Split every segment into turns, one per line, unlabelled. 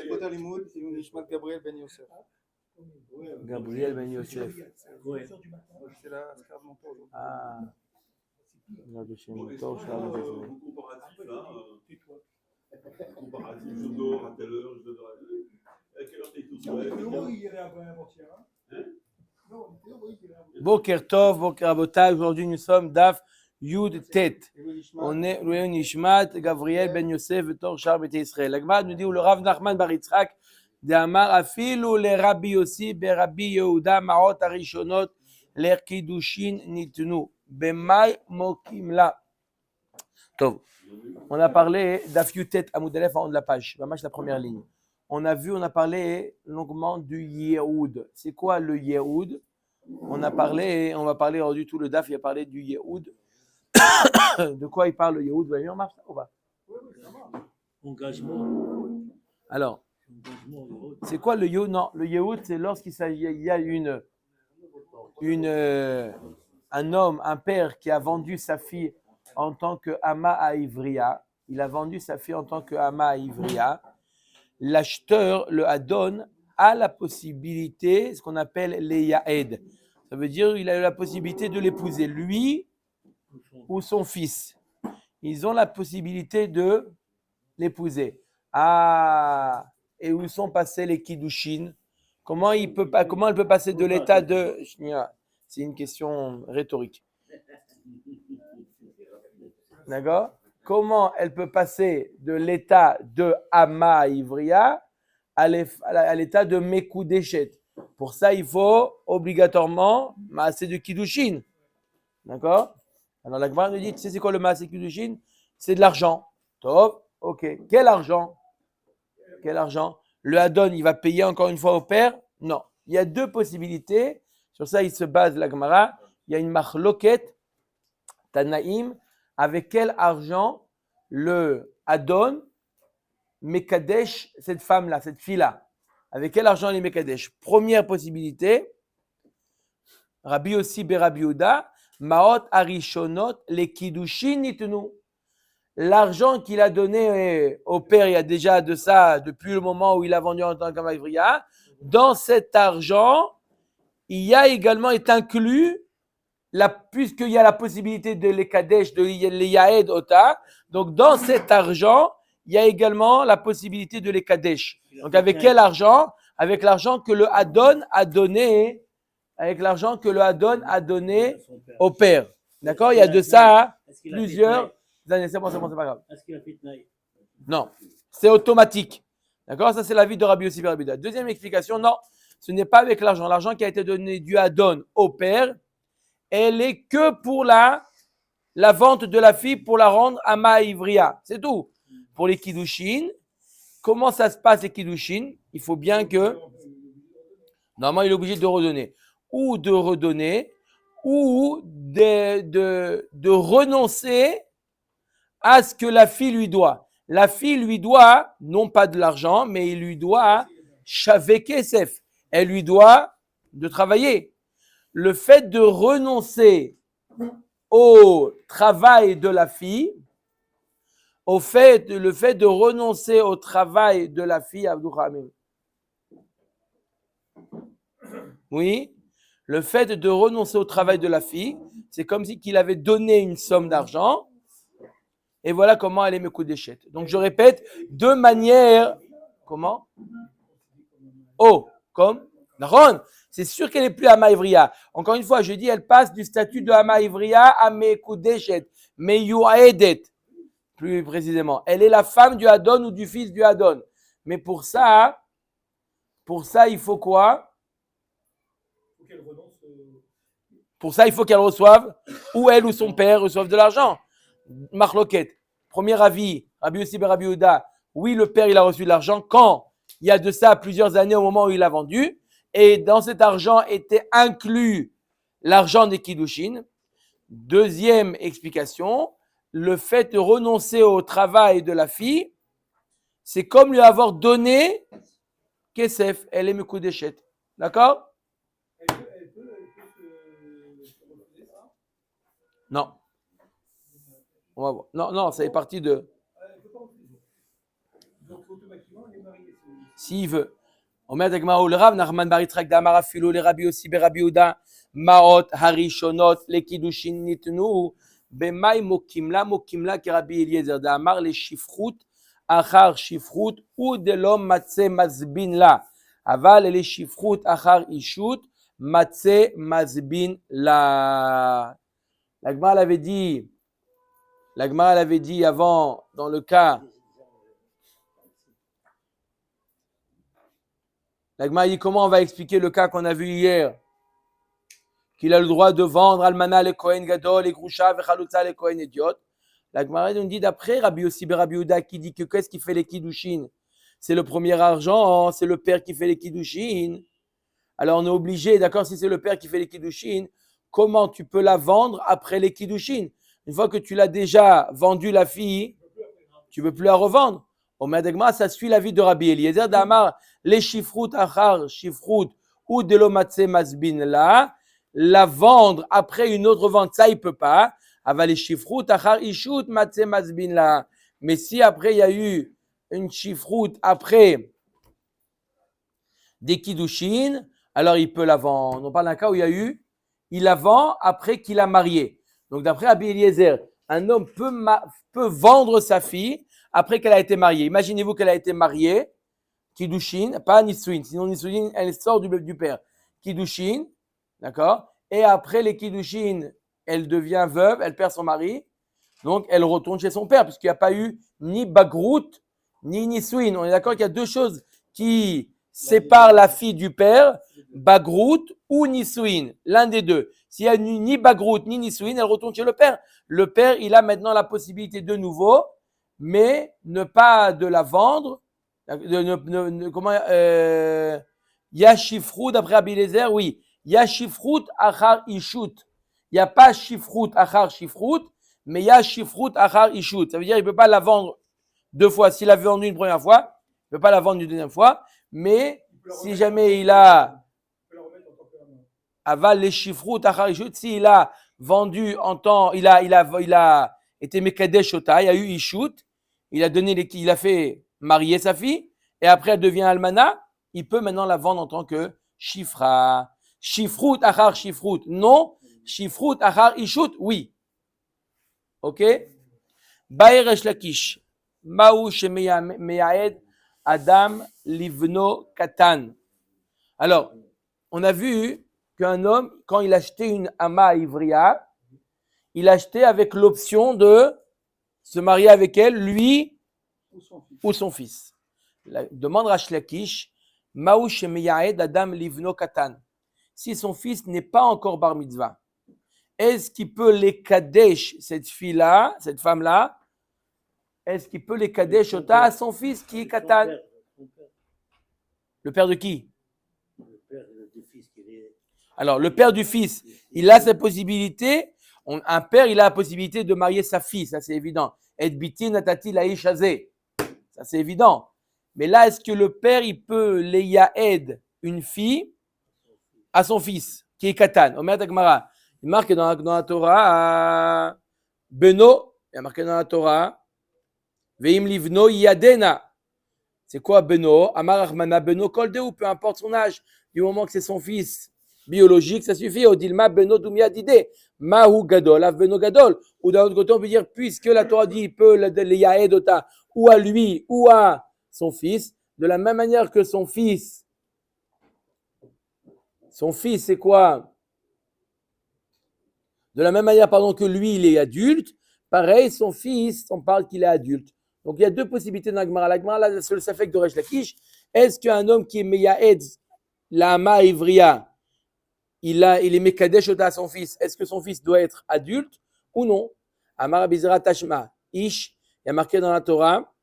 זכות הלימוד, לעילוי נשמת גבריאל בן יוסף.
Gabriel Ben Yosef.
C'est la scarpe de mon tour.
Ah. Regarde chez mon tour, je l'avais désolé.
Comparatif, je dors à telle heure, je dors à quelle heure t'es tout seul?
Boker Tov, Boker Rabotai, aujourd'hui nous sommes Daf Yud Tet. On est Louis Nishmat, Gabriel Ben Yosef, Tor Shar Bet Israël. La Gemara nous dit où le Rav Nachman Bar Yitzchak de Amar Afilu le Rabbi Yossi be Rabbi Yehuda Maot Arishonot le Kiddushin Nitnu Bemai Mokim La. Tov. On a parlé Daf Yud Tet Amud Aleph en haut de la page, la première ligne. On a parlé longuement du Yehoud. C'est quoi le Yehoud? On va parler aujourd'hui tout le Daf, il a parlé du Yehoud. De quoi il parle le Yehoud? Vous avez vu en marche ou pas?
Engagement.
Alors, c'est quoi le Yehoud? Non, le Yehoud, c'est lorsqu'il y a un homme, un père qui a vendu sa fille en tant que Hama à Ivria. Il a vendu sa fille en tant que Hama à Ivria. L'acheteur, le Adon, a la possibilité, ce qu'on appelle les Yaed. Ça veut dire qu'il a eu la possibilité de l'épouser, lui ou son fils. Ils ont la possibilité de l'épouser. Ah, et où sont passés les Kiddushin? Comment elle peut passer de l'état de... C'est une question rhétorique. D'accord? Comment elle peut passer de l'état de Hama à Ivria à l'état de Mekou Deshet? Pour ça, il faut obligatoirement Maaseh de Kiddushin. D'accord? Alors la Gemara nous dit, tu sais c'est quoi le Maaseh Kiddushin? C'est de l'argent. Top, ok. Quel argent? Le Adon, il va payer encore une fois au père? Non. Il y a deux possibilités. Sur ça, il se base la Gemara. Il y a une machloket, Tanaïm. Avec quel argent le Adon Mekadesh, cette femme-là, cette fille-là? Avec quel argent il est Mekadesh? Première possibilité, Rabbi Yossi be Rabbi Yehuda, Maot Arishonot, les Kiddushin Nitnu. L'argent qu'il a donné au père, il y a déjà de ça, depuis le moment où il a vendu en tant qu'Amavriya, dans cet argent, il y a également est inclus puisqu'il y a la possibilité de les Kadesh, de les Yaed Ota, donc dans cet argent, il y a également la possibilité de les Kadesh. Donc avec quel argent? Avec l'argent que le Adon a donné, au père. D'accord? Il y a de ça plusieurs années. C'est bon, c'est pas grave.
Est-ce qu'il a fait Tnaï?
Non, c'est automatique. D'accord? Ça, c'est l'avis de Rabbi Yossi ben Rabbi Yehuda. Deuxième explication, non, ce n'est pas avec l'argent. L'argent qui a été donné du Adon au père, elle est que pour la vente de la fille pour la rendre à Ma'ivria. C'est tout. Pour les Kiddushin, comment ça se passe les Kiddushin? Il faut bien que, normalement, il est obligé de redonner. Ou de redonner, ou de renoncer à ce que la fille lui doit. La fille lui doit, non pas de l'argent, mais il lui doit Shaveh Kesef. Elle lui doit de travailler. Le fait de renoncer au travail de la fille, le fait de renoncer au travail de la fille, Abdouhamim. Oui, le fait de renoncer au travail de la fille, c'est comme si qu'il avait donné une somme d'argent, et voilà comment elle est Mekou Deshet. Donc je répète, de manière, comment? Oh, comme Naron. C'est sûr qu'elle n'est plus Hama Ivria. Encore une fois, je dis, elle passe du statut de Hama Ivria à Mekou Deshet, Meyuaedet, plus précisément. Elle est la femme du Adon ou du fils du Adon. Mais pour ça, il faut quoi? Pour ça, il faut qu'elle reçoive, ou elle ou son père reçoivent de l'argent. Marloquette. Premier avis, Rabbi Yossi ben Rabbi Yehuda. Oui, le père, il a reçu de l'argent quand il y a de ça plusieurs années au moment où il a vendu. Et dans cet argent était inclus l'argent des Kiddushin. Deuxième explication, le fait de renoncer au travail de la fille, c'est comme lui avoir donné Kesef, elle est Mekou Deshet. D'accord? Non. On va voir. Non, ça est parti de... S'il veut. Omer Dagma ou le Rav Nachman bar Yitzchak d'Amar Afilo le Rabbi aussi Rabbi Yehuda Maot Harishonot le Kiddushin nitnu b'may mokimla ki Rabbi Eliezer d'Amar le Shifrut achar Shifrut ou de l'homme matze mazbin la aval le Shifrut achar Ishut matze mazbin la. La Gemara l'avait dit avant dans le cas. La Gemara dit comment on va expliquer le cas qu'on a vu hier, qu'il a le droit de vendre almana le Kohen gadol et grusha et chalutza le Kohen idiot. La Gemara nous dit d'après Rabbi Yossi ben Rabbi Yehuda qui dit que qu'est-ce qui fait les kiddushin? C'est le premier argent, c'est le père qui fait les kiddushin. Alors on est obligé, d'accord, si c'est le père qui fait les kiddushin, comment tu peux la vendre après les kiddushin? Une fois que tu l'as déjà vendu la fille, tu ne peux plus la revendre. Au Madagma, ça suit l'avis de Rabbi Eliezer d'Amar, les shifrut achar shifrut ou de l'omatse masbin la vendre après une autre vente, ça il peut pas. Aval les shifrut achar ishut matse masbin la. Mais si après il y a eu une shifrut après des kiddushin, alors il peut la vendre. On parle d'un cas où il la vend après qu'il a marié. Donc d'après Rabbi Eliezer, un homme peut vendre sa fille après qu'elle a été mariée. Imaginez-vous qu'elle a été mariée, Kiddushin, pas Nisuin. Sinon Nisuin, elle sort du père. Kiddushin, d'accord? Et après les Kiddushin, elle devient veuve, elle perd son mari. Donc elle retourne chez son père, puisqu'il n'y a pas eu ni Bagrout, ni Nisuin. On est d'accord qu'il y a deux choses qui séparent la fille du père, Bagrout ou Nisuin. L'un des deux. S'il n'y a ni Bagrout, ni Nisuin, elle retourne chez le père. Le père, il a maintenant la possibilité de nouveau, mais ne pas de la vendre. Yashifrut, d'après Rabbi Eliezer, oui. Yashifrut achar ishut. Il n'y a pas shifrut achar shifrut, mais yashifrut achar ishut. Ça veut dire qu'il ne peut pas la vendre deux fois. S'il a vendu une première fois, il ne peut pas la vendre une deuxième fois. Mais si jamais il a aval les shifrut achar ishut, s'il a vendu en temps, il a été mekadesh ota, il y a eu ishut. Il a fait marier sa fille, et après elle devient almana, il peut maintenant la vendre en tant que shifra. Shifrut achar shifrut, non. Shifrut achar ishut, oui. Ok? Baer Resh Lakish. Maou shemeyaed Adam livno katan. Alors, on a vu qu'un homme, quand il achetait une ama ivria, il achetait avec l'option de se marier avec elle, lui ou son fils. La demande Resh Lakish, Maou shemeyaed Adam livno katan. Si son fils n'est pas encore bar mitzvah, est-ce qu'il peut les kadesh, cette fille-là, cette femme-là, est-ce qu'il peut les kadesh ota à son fils qui est katan? Le père de qui?
Le père du fils qui est...
Alors, le père du fils, il a cette possibilité. Un père, il a la possibilité de marier sa fille, ça c'est évident. Et biti natati laïchazé, ça c'est évident. Mais là, est-ce que le père, il peut les yaed une fille à son fils, qui est katan? Omer Takmara, il marque dans la Torah, Beno, il y a marqué dans la Torah, Veim livno yadena. C'est quoi Beno? Amar Achmana Beno koldeu, peu importe son âge, du moment que c'est son fils biologique, ça suffit. Odilma Beno dumia dide, mahu gadol, av Beno gadol. Ou d'un autre côté, on peut dire, puisque la Torah dit, il peut les yaedota, ou à lui, ou à son fils, de la même manière que son fils, c'est quoi? De la même manière, que lui, il est adulte, pareil, son fils, on parle qu'il est adulte. Donc, il y a deux possibilités dans la Gemara. La Gemara, là, c'est le safek de Resh Lakish. Est-ce qu'un homme qui est meyaed, l'ama ivria, il est mekadesh ota à son fils, est-ce que son fils doit être adulte ou non? Amar Abizra Tashma, Ish, il y a marqué dans la Torah,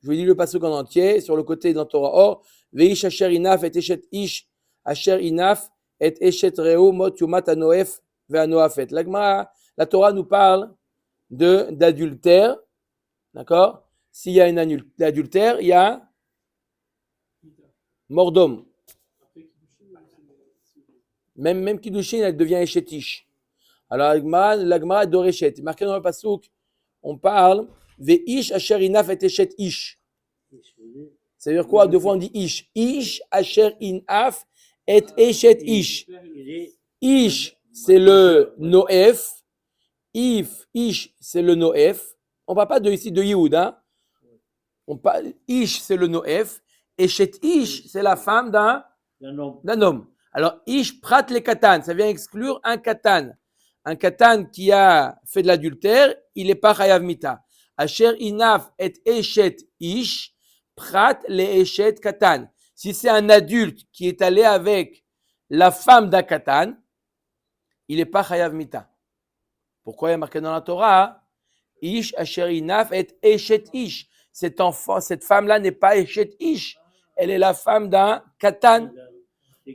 je vous lis le passage en entier, sur le côté dans la Torah, Or, Veish Asher Inaf et Eshet Ish, Asher Inaf et Eshet Reu, Mot Yumat Anoef, la Torah nous parle d'adultère, d'accord? S'il y a un adultère, il y a mort d'homme. Même Kiddushin, elle devient Eshetish. Alors la Gemara est Doreshet. Marqué dans le pasuk, on parle Veish Asher Inaf et Eshet Ish. Ça veut dire quoi? Deux fois on dit ish. Ish, asher inaf, et eshet ish.
Il est
Ish, c'est le noef. Ish, c'est le noef. On ne parle pas ici de Yehoud, hein? Ish, c'est le noef. Eshet ish, c'est la femme
un homme.
d'un homme. Alors, ish prat le katan, ça vient exclure un katan. Un katan qui a fait de l'adultère, il n'est pas chayav mita. Asher inaf et eshet ish, prat le eshet katan. Si c'est un adulte qui est allé avec la femme d'un katan, il n'est pas chayav mita. Pourquoi il y a marqué dans la Torah, ish asher inaf et eshet ish. Cet enfant, cette femme-là n'est pas eshet ish. Elle est la femme d'un katan.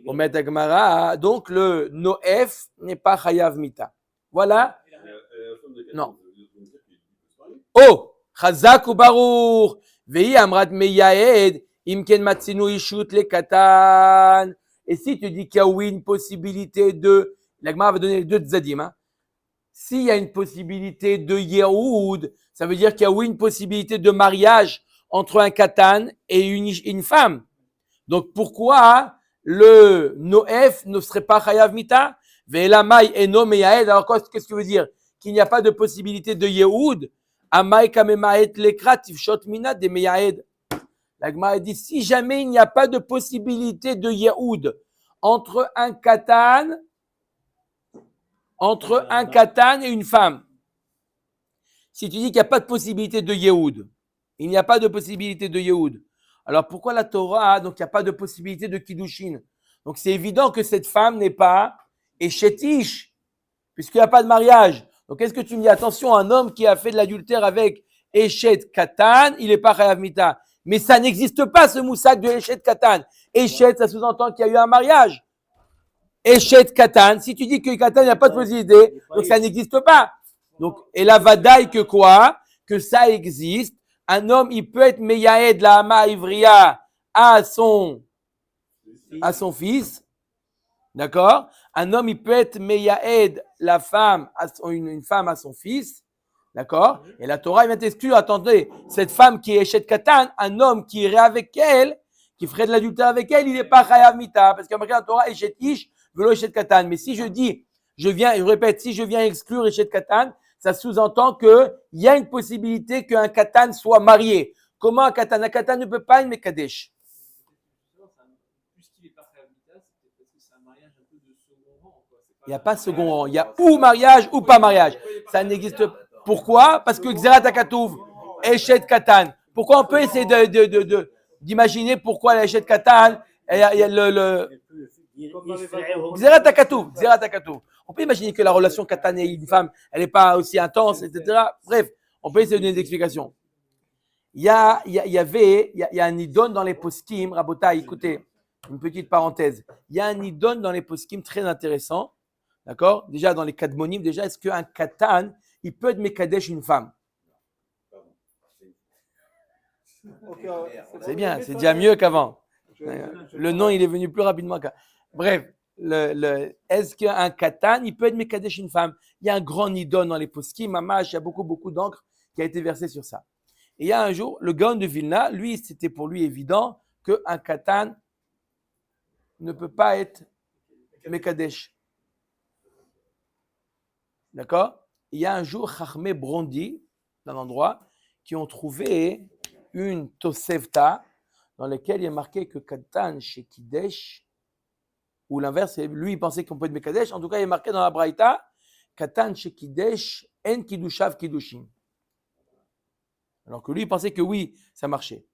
Omet Agmara, donc le Noef n'est pas Chayav Mita. Voilà. Non. Oh, Chazak ou Barour. Vei Amrat Meyaed, Imken Matsinu Ishut le Katan. Et si tu dis qu'il y a oui une possibilité de. L'Agmara va donner les deux tzadim. Hein. S'il y a une possibilité de Yehoud, ça veut dire qu'il y a oui une possibilité de mariage entre un Katan et une femme. Donc pourquoi le Noef ne serait pas Chayav Mita? Ve'elamai eno meyaed. Alors qu'est-ce que ça veut dire? Qu'il n'y a pas de possibilité de Yehoud. Amai kamemaet lekrat tifshot mina de meyaed. La Gemara dit si jamais il n'y a pas de possibilité de Yehoud entre un katan et une femme. Si tu dis qu'il n'y a pas de possibilité de Yehoud, il n'y a pas de possibilité de Yehoud. Alors pourquoi la Torah, donc il n'y a pas de possibilité de Kiddushin? Donc c'est évident que cette femme n'est pas Eshet Ish, puisqu'il n'y a pas de mariage. Donc qu'est-ce que tu me dis? Attention, un homme qui a fait de l'adultère avec Eshet Katan, il n'est pas Chayav Mita. Mais ça n'existe pas ce moussak de Eshet Katan. Eshet, ça sous-entend qu'il y a eu un mariage. Eshet Katan, si tu dis que Katan, il n'y a pas de possibilité, donc ça n'existe pas. Donc, et la vadaï que quoi? Que ça existe. Un homme, il peut être meyaed la hama ivriya à son fils. D'accord? Un homme, il peut être meyaed la femme, une femme à son fils. D'accord? Et la Torah, il vient t'exclure, attendez, cette femme qui est Eshet Katan, un homme qui irait avec elle, qui ferait de l'adultère avec elle, il n'est pas Chayav Mita. Parce que la Torah, Eshet Ish, velo Eshet Katan. Mais si je dis, je répète, si je viens exclure Eshet Katan, ça sous-entend qu'il y a une possibilité qu'un katan soit marié. Comment un katan? Un katan ne peut pas être mekadesh.
Puisqu'il n'est pas Chayav Mita, c'est parce que c'est un mariage un peu de second rang.
Il n'y a pas second rang. Il y a ou mariage ou pas mariage. Ça n'existe pas. Pourquoi? Parce que Xerat HaKatuv, Eshet Katan. Pourquoi on peut essayer d'imaginer pourquoi l'Eshet Katan, il y a le Xerat HaKatuv. On peut imaginer que la relation Katan et une femme, elle n'est pas aussi intense, etc. Bref, on peut essayer de donner des explications. Il y a un nidon dans les poskim, Rabotai, écoutez, une petite parenthèse. Il y a un nidon dans les poskim très intéressant, d'accord? Déjà dans les kadmonim, est-ce qu'un Katan, il peut être mekadesh une femme? C'est bien, c'est déjà mieux qu'avant. Le nom, il est venu plus rapidement qu'avant. Bref. Est-ce qu'un katan, il peut être mekadesh une femme? Il y a un grand nidon dans les poskim, mamash, il y a beaucoup d'encre qui a été versée sur ça. Et il y a un jour, le Gaon de Vilna, lui, c'était pour lui évident qu'un katan ne peut pas être mekadesh. D'accord? Il y a un jour, Chachmé Brondi, d'un endroit, qui ont trouvé une Tosefta dans laquelle il est marqué que katan chez Kidesh, ou l'inverse, lui il pensait qu'on peut être Mekadesh. En tout cas, il est marqué dans la Braïta, Katan chez Kidesh, En Kidushav Kiddushin. Alors que lui il pensait que oui, ça marchait.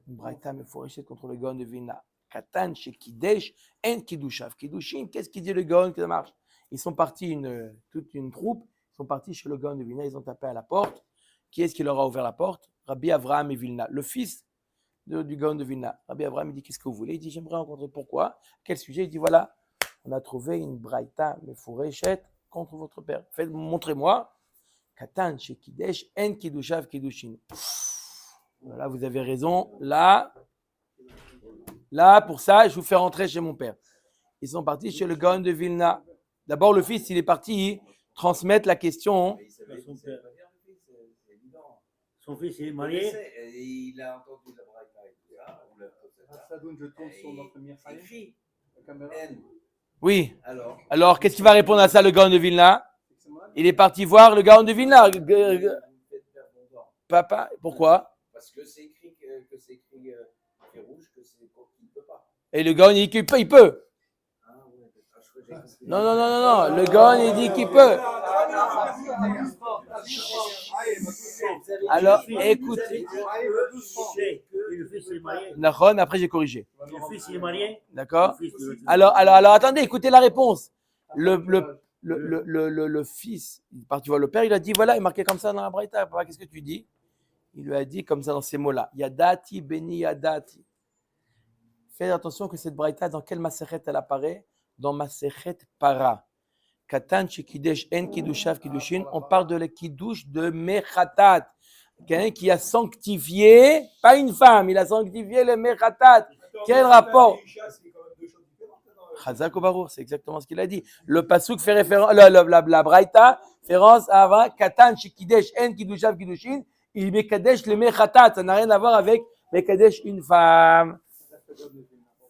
Une Braïta, mais il faut réussir contre le Gaon de Vilna. Katan chez Kidesh, En Kidushav Kiddushin. Qu'est-ce qu'il dit le Gaon que ça marche? Ils sont partis, toute une troupe, ils sont partis chez le Gaon de Vilna, ils ont tapé à la porte. Qui est-ce qui leur a ouvert la porte? Rabbi Avraham et Vilna, le fils du Gaon de Vilna. Rabbi Avraham, il dit, qu'est-ce que vous voulez? Il dit, j'aimerais rencontrer. Pourquoi? Quel sujet? Il dit, voilà, on a trouvé une braïta mefureshet contre votre père. Montrez-moi. Katan chez Kidesh, En Kidushav Kiddushin. Voilà, vous avez raison. Là, pour ça, je vous fais rentrer chez mon père. Ils sont partis chez le Gaon de Vilna. D'abord, le fils, il est parti transmettre la question.
Son fils il est
Il
marié.
connaissait, et il a entendu la braïta et tout ça, ou la Tosefta.
Sadoun, je tourne sur notre
Et
Mirhaïm.
c'est écrit.
La caméra.
N.
Oui.
Alors,
Qu'est-ce qu'il va répondre à ça, le Gaon de Vilna? Il est parti voir le Gaon de Vilna.
vous faites perdre mon temps.
Papa, pourquoi?
Parce que c'est écrit rouge, que c'est pour qu'il ne peut pas.
Et le Gaon, il dit qu'il peut. Il peut.
Ah ouais, je crois que j'ai compris.
Non. Le Gaon, il dit qu'il peut. Alors, écoutez.
Le fils il est marié.
Nahon, après j'ai corrigé.
Le fils il est marié.
D'accord?
Le fils de l'autre.
Alors, attendez, écoutez la réponse. Le fils, il est parti voir le père, il a dit, voilà, il est marqué comme ça dans la Braïta. Papa, qu'est-ce que tu dis? Il lui a dit comme ça dans ces mots-là. Yadati, Beni Yadati. Faites attention que cette Braïta, dans quelle Masechet elle apparaît? Dans Masechet Para. Katan, Kidesh, En, Kidushav, Kidushin. On parle de la Kiddush de Mechatat. Quelqu'un qui a sanctifié, pas une femme, il a sanctifié le Mechatat. Quel rapport? Chazak ou Barour, c'est exactement ce qu'il a dit. Le Pasuk fait référence, la Braïta fait référence à Katan, Kidesh, En, Kidushav, Kidushin. Il Mekadesh le Mechatat. Ça n'a rien à voir avec Mekadesh une femme.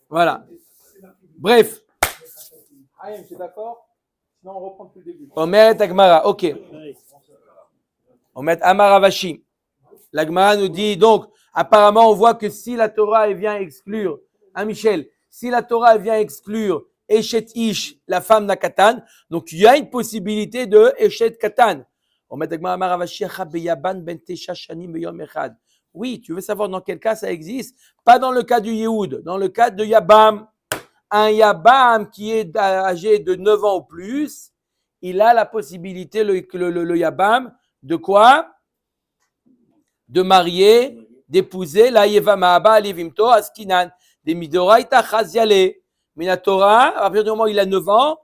Voilà. Bref.
Haïm, tu es d'accord? Sinon, on reprend depuis le début.
Omer et Agmara. Ok. Omer Amaravashi. L'Agmara nous dit donc, apparemment, on voit que si la Torah elle vient exclure, Michel, si la Torah elle vient exclure Eshet Ish, la femme d'Akatan, donc il y a une possibilité de Eshet Katan. Omer Agmara Amaravashi, Beyaban ben Tesha Shanim Beyom Echad. Oui, tu veux savoir dans quel cas ça existe? Pas dans le cas du Yehoud, dans le cas de Yabam. Un Yabam qui est âgé de 9 ans ou plus, il a la possibilité, le Yabam, de quoi? De marier, d'épouser la Yevama Abba Levimto Askinan, des Midoraita Chaziale. Minatora, à partir du moment où il a 9 ans,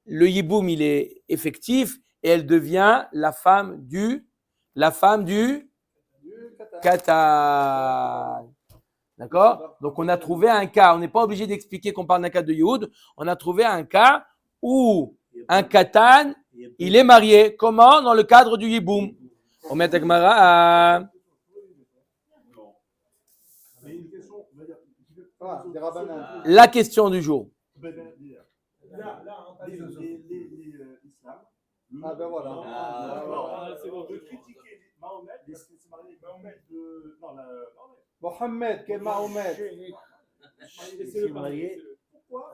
le Yiboum il est effectif et elle devient la femme du Katan. D'accord? Donc, on a trouvé un cas. On n'est pas obligé d'expliquer qu'on parle d'un cas de Youd. On a trouvé un cas où un Katan, il est marié. Comment? Dans le cadre du Yiboum. On met Agmara. La question du jour.
Ah ben voilà.
De critiquer Mahomet, parce que c'est marié avec Mahomet de. Non,
Mohamed, quel Mahomet?
Il est marié.
pourquoi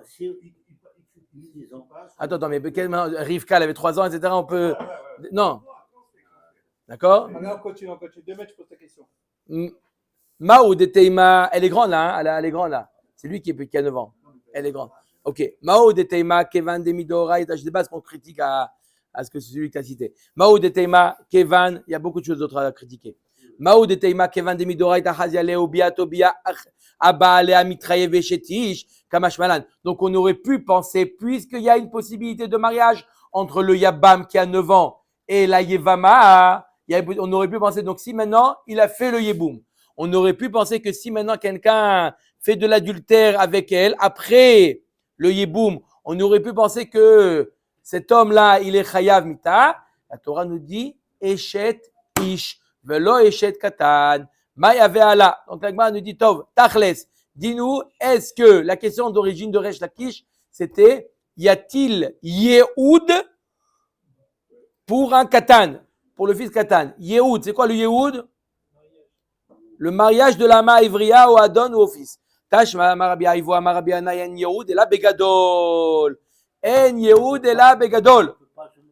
Ils ont pas.
Attends, mais Rivka, elle avait 3 ans, etc. On peut. Non. D'accord?
Allez, on continue. 2 mètres, je pose ta question.
Mao de Teima, elle est grande là, hein? Elle est grande là. C'est lui qui a 9 ans. Elle est grande. Ok. Mao de Teima, Kevan de Midora, je sais pas ce qu'on critique à ce que c'est celui qui a cité. Mao de Teima, Kevan, il y a beaucoup de choses d'autres à critiquer. Mao de Teima, Kevan de Midora, Haziale, Obia, Tobia, Abba, Alea, Mitraye, Veshetish, Kamashmalan. Donc on aurait pu penser, puisqu'il y a une possibilité de mariage entre le Yabam qui a 9 ans et la Yevama, on aurait pu penser, donc si maintenant il a fait le Yeboum, on aurait pu penser que si maintenant quelqu'un fait de l'adultère avec elle, après le Yeboum, on aurait pu penser que cet homme-là, il est Chayav Mita. La Torah nous dit Eshet Ish, Velo Eshet Katan, Maya Ve'ala. Donc la Gemara nous dit Tov, Tachles, dis-nous, est-ce que la question d'origine de Resh Lakish, c'était y a-t-il Yehoud pour un Katan, pour le fils Katan? Yehoud, c'est quoi le Yehoud? Le mariage de la Ma'ivriya au Adon ou au fils. Tashma Marabia Ivoa Marabia Nayan Yehoud et la Begadol. En Yehoud et la Begadol.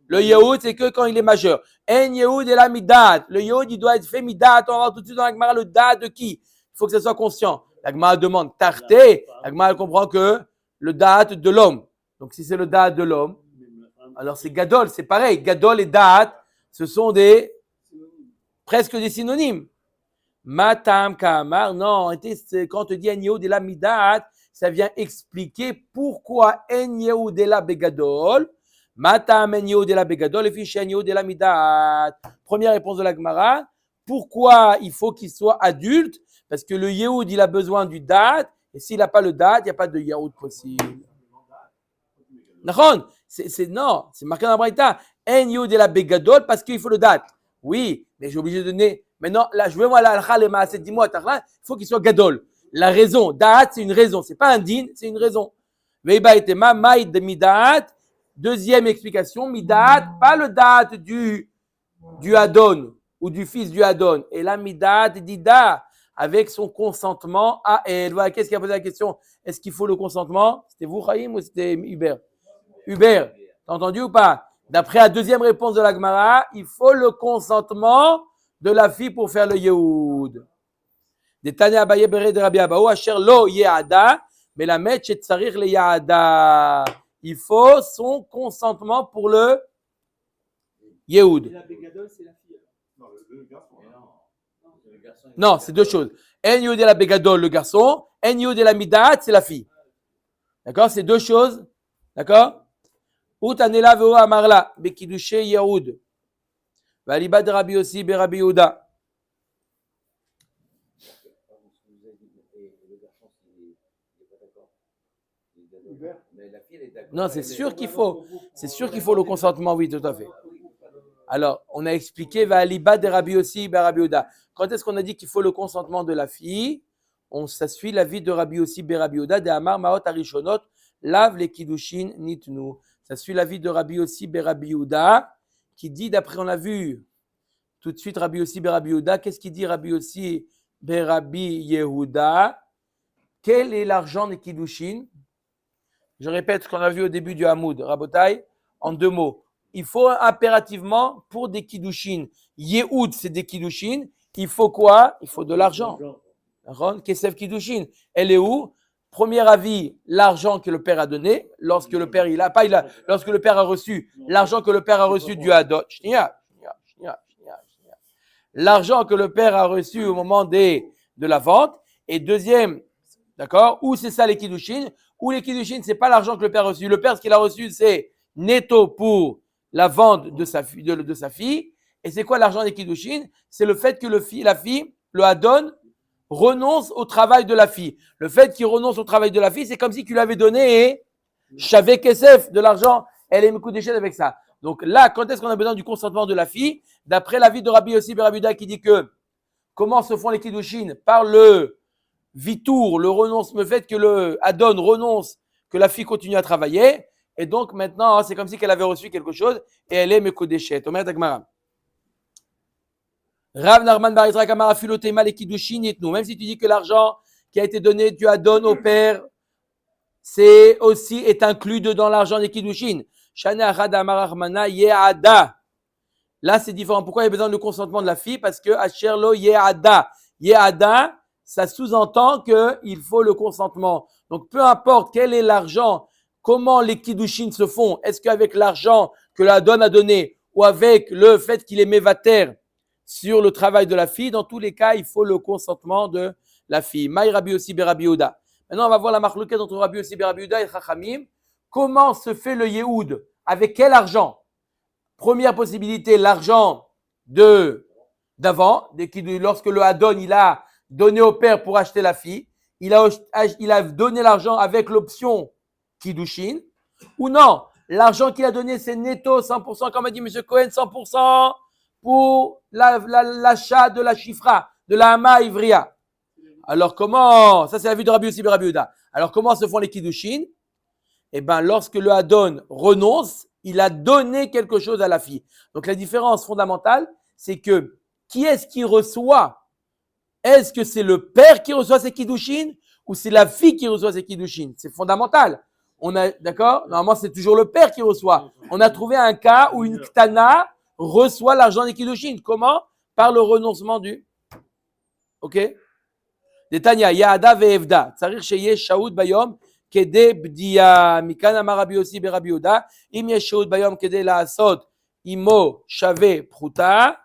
Le Yehoud, c'est que quand il est majeur. En Yehoud et la Midat. Le Yehoud, il doit être fait Midat. On va voir tout de suite dans la Gemara le Dat de qui? Il faut que ça soit conscient. La Gemara demande Tarté. La Gemara comprend que le Dat de l'homme. Donc si c'est le Dat de l'homme, alors c'est Gadol, c'est pareil. Gadol et Dat, ce sont presque des synonymes. Matam Kamar, non, quand on te dit En Yehoud et la Midat, ça vient expliquer pourquoi En Yehoud et la Begadol. Matam En Yehoud et la Begadol, et fiche En Yehoud et la Midat. Première réponse de la Gemara. Pourquoi il faut qu'il soit adulte? Parce que le Yehoud, il a besoin du Dat, et s'il n'a pas le Dat, il n'y a pas de Yehoud possible. Non, c'est marqué dans la Braïta. En Yehoud et la Begadol, parce qu'il faut le Dat. Oui, mais j'ai obligé de donner. Maintenant, là, je veux voir la halakha, les maaset, dis-moi, il faut qu'il soit gadol. La raison, da'at, c'est une raison. C'est pas un din, c'est une raison. Veiba etema, maïd de midaat. Deuxième explication, midaat, pas le da'at du Adon ou du fils du Adon. Et là, midaat dida, avec son consentement à elle. Voilà, qu'est-ce qui a posé la question? Est-ce qu'il faut le consentement? C'était vous, Chaim, ou c'était Hubert? Hubert, t'as entendu ou pas? D'après la deuxième réponse de la Gemara, il faut le consentement de la fille pour faire le Yehoud. Des Tanya Abaye Bere de Rabbi Abaou, Asher lo Yeada, mais la metche et tsarir le Yeada. Il faut son consentement pour le Yehoud.
Et la Bégadol, c'est la fille.
Non, le garçon.
Non, c'est deux choses. En Yehoud et la Bégadol, le garçon. En Yehoud et la Midat, c'est la fille. D'accord? C'est deux choses. D'accord? Out anela veo amarla, bekidushe Yehoud. Valiba de Rabbi aussi, be Rabbi Yehuda.
Mais la fille, elle est d'accord.
Non, c'est sûr qu'il faut. C'est sûr qu'il faut le consentement, oui, tout à fait. Alors, on a expliqué Valiba de Rabbi aussi, be Rabbi Yehuda. Quand est-ce qu'on a dit qu'il faut le consentement de la fille? Ça suit l'avis de Rabbi aussi, be Rabbi Yehuda, de Amar Maot Arishonot, lave les kiddushin nitnu. Ça suit l'avis de Rabbi aussi, be Rabbi Yehuda, qui dit, d'après on a vu tout de suite Rabbi aussi, be Rabbi Yehuda, qu'est-ce qu'il dit Rabbi aussi, be Rabbi Yehuda? Quel est l'argent des kiddushin? Je répète ce qu'on a vu au début du Hamoud, Rabotai, en deux mots. Il faut impérativement, pour des kiddushin, Yehoud, c'est des kiddushin, il faut quoi? Il faut de l'argent. Kesef kiddushin. Elle est où? Premier avis, l'argent que le père a donné, lorsque le père lorsque le père a reçu l'argent que le père a reçu du Adon. L'argent que le père a reçu au moment de la vente. Et deuxième, d'accord, ou c'est ça les kiddushin, ou les kiddushin, c'est pas l'argent que le père a reçu. Le père, ce qu'il a reçu, c'est netto pour la vente de sa fille. Et c'est quoi l'argent des kiddushin? C'est le fait que la fille, le Adon, renonce au travail de la fille. Le fait qu'il renonce au travail de la fille, c'est comme si tu lui avais donné Shavé Kesef, de l'argent. Elle est Mekudeshet avec ça. Donc là, quand est-ce qu'on a besoin du consentement de la fille? D'après l'avis de Rabbi Yossi ben Rabbi Yehuda qui dit que comment se font les kiddushin? Par le vitour, le fait que le Adon renonce, que la fille continue à travailler. Et donc maintenant, c'est comme si elle avait reçu quelque chose et elle est Mekudeshet. Omer Dagmara. Rav Narman Bar Yitzhak Amar Afilotema les kiddushin yitnu. Même si tu dis que l'argent qui a été donné, tu adonnes au père, est inclus dans l'argent des kiddushin. Shana Achad Amar Armana Yeada. Là, c'est différent. Pourquoi il y a besoin de consentement de la fille? Parce que Asher lo Yeada. Yeada, ça sous-entend qu'il faut le consentement. Donc, peu importe quel est l'argent, comment les kiddushin se font, est-ce qu'avec l'argent que la donne a donné ou avec le fait qu'il est mévater sur le travail de la fille, dans tous les cas, il faut le consentement de la fille. Maï Rabbi aussi be Rabbi Yehuda. Maintenant, on va voir la marloquette entre Rabbi aussi be Rabbi Yehuda et Chachamim. Comment se fait le Yehoud? Avec quel argent? Première possibilité, l'argent d'avant, lorsque le Adon, il a donné au père pour acheter la fille. Il a donné l'argent avec l'option Kiddushin. Ou non, l'argent qu'il a donné, c'est netto, 100%, comme a dit M. Cohen, 100%. Pour l'achat de la chifra, de la hama ivria. Alors comment, ça c'est la vue de Rabbi Yossi ben Rabbi Yehuda. Alors comment se font les kiddushin? Eh bien, lorsque le Adon renonce, il a donné quelque chose à la fille. Donc la différence fondamentale, c'est que qui est-ce qui reçoit? Est-ce que c'est le père qui reçoit ses kiddushin ou c'est la fille qui reçoit ses kiddushin? C'est fondamental. D'accord? Normalement, c'est toujours le père qui reçoit. On a trouvé un cas où une ktana reçoit l'argent des kiddushin. Comment? Par le renoncement du. Ok? Détania, Yaada ve'evda. Tsarir sheye shaoud bayom kede bdia. Mikan amar Rabbi Yossi be Rabbi Yehuda. Im yesh shaoud bayom kede la'asot imo shave pruta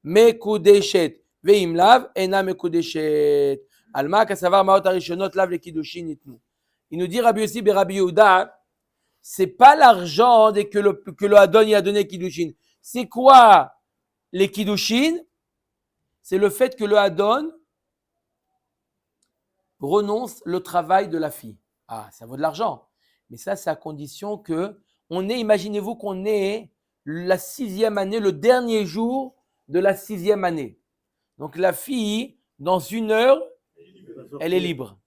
mekudeshet ve'im lav ena mekudeshet. Alma kasavar maot arishonot lav le kiddushin itnu. Il nous dit Rabbi Yossi be Rabbi Yehuda, c'est pas l'argent que le Adon y a donné kiddushin. C'est quoi les kiddushin? C'est le fait que le Adon renonce le travail de la fille. Ah, ça vaut de l'argent. Mais ça, c'est à condition que imaginez-vous qu'on est la 6e année, le dernier jour de la 6e année. Donc la fille, dans 1 heure, elle est libre.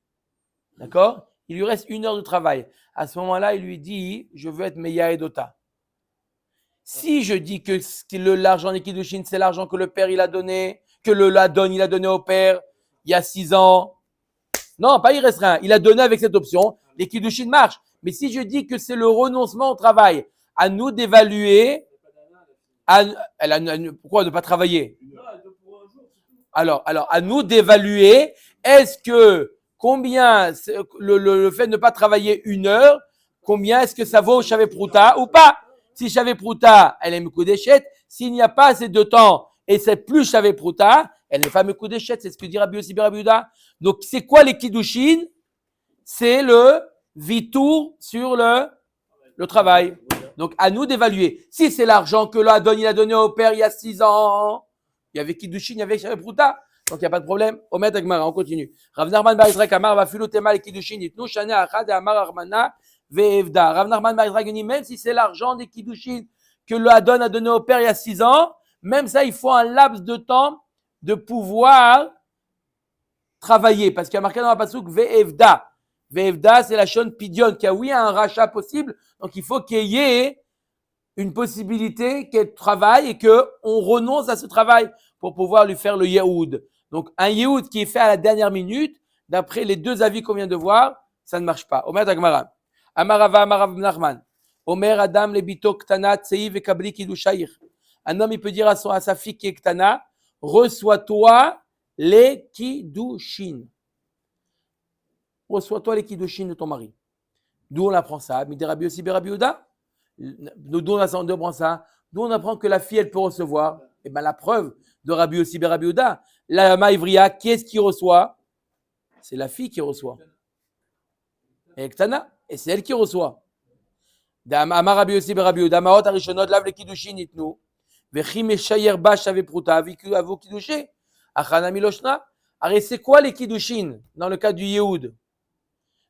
D'accord? Il lui reste 1 heure de travail. À ce moment-là, il lui dit, je veux être Meya Edota. Si je dis que l'argent des Kiddushin, c'est l'argent que le père il a donné, que l'Adon il a donné au père il y a 6 ans, non, pas il reste rien. Il a donné avec cette option, les Kiddushin marchent. Mais si je dis que c'est le renoncement au travail, à nous d'évaluer, pourquoi ne pas travailler? Alors, à nous d'évaluer, est-ce que combien le fait de ne pas travailler 1 heure, combien est-ce que ça vaut au Shavé Prouta ou pas? Si Shavé Prouta, elle est Mekoudeshet. S'il n'y a pas assez de temps et c'est plus Shavé Prouta, elle n'est pas Mekoudeshet. C'est ce que dit Rabbi Yossi ben Rabbi Yehuda. Donc, c'est quoi les Kiddushin? C'est le vitour sur le travail. Donc, à nous d'évaluer. Si c'est l'argent que l'Adon il a donné au père il y a 6 ans, il y avait Kiddushin, il y avait Shavé Prouta. Donc, il n'y a pas de problème. Omet Agmara, on continue. Rav Nachman bar Yisrael Amar va filu tema le Kiddushin itnu shana achad et Amar Armana ve'evda. Rav Nachman bar Yisrael dit même si c'est l'argent des Kiddushin que l'Adon a donné au père il y a 6 ans, même ça, il faut un laps de temps de pouvoir travailler. Parce qu'il y a marqué dans la passouk ve'evda. Ve'evda, c'est la shon pidion, qui a oui un rachat possible. Donc, il faut qu'il y ait une possibilité qu'elle travaille et qu'on renonce à ce travail pour pouvoir lui faire le yehoud. Donc, un yehoud qui est fait à la dernière minute, d'après les 2 avis qu'on vient de voir, ça ne marche pas. Omer Dagmara. Amarava, Amarav Nachman. Omer Adam lebito ktana tseiv et kabli kidushair. Un homme, il peut dire à sa fille qui est ktana, reçois-toi les kiddushin. Reçois-toi les kiddushin de ton mari. D'où on apprend ça? Midi Rabbi Yossi ben Rabbi Yehuda. D'où on apprend ça? D'où on apprend que la fille, elle peut recevoir? Eh bien, la preuve de Rabbi Yossi ben Rabbi Yehuda. La Maïvria, qui est-ce qui reçoit? C'est la fille qui reçoit. Et Ktana, et c'est elle qui reçoit. Amar Rabbi Yossi ben Rabbi Yehuda, Maot Arishonot, lav le kiddushin itnu. Vechim eshayer ba shave pruta, avu kiddushin. Achana miloshna. Alors, c'est quoi les kiddushin dans le cas du Yehoud?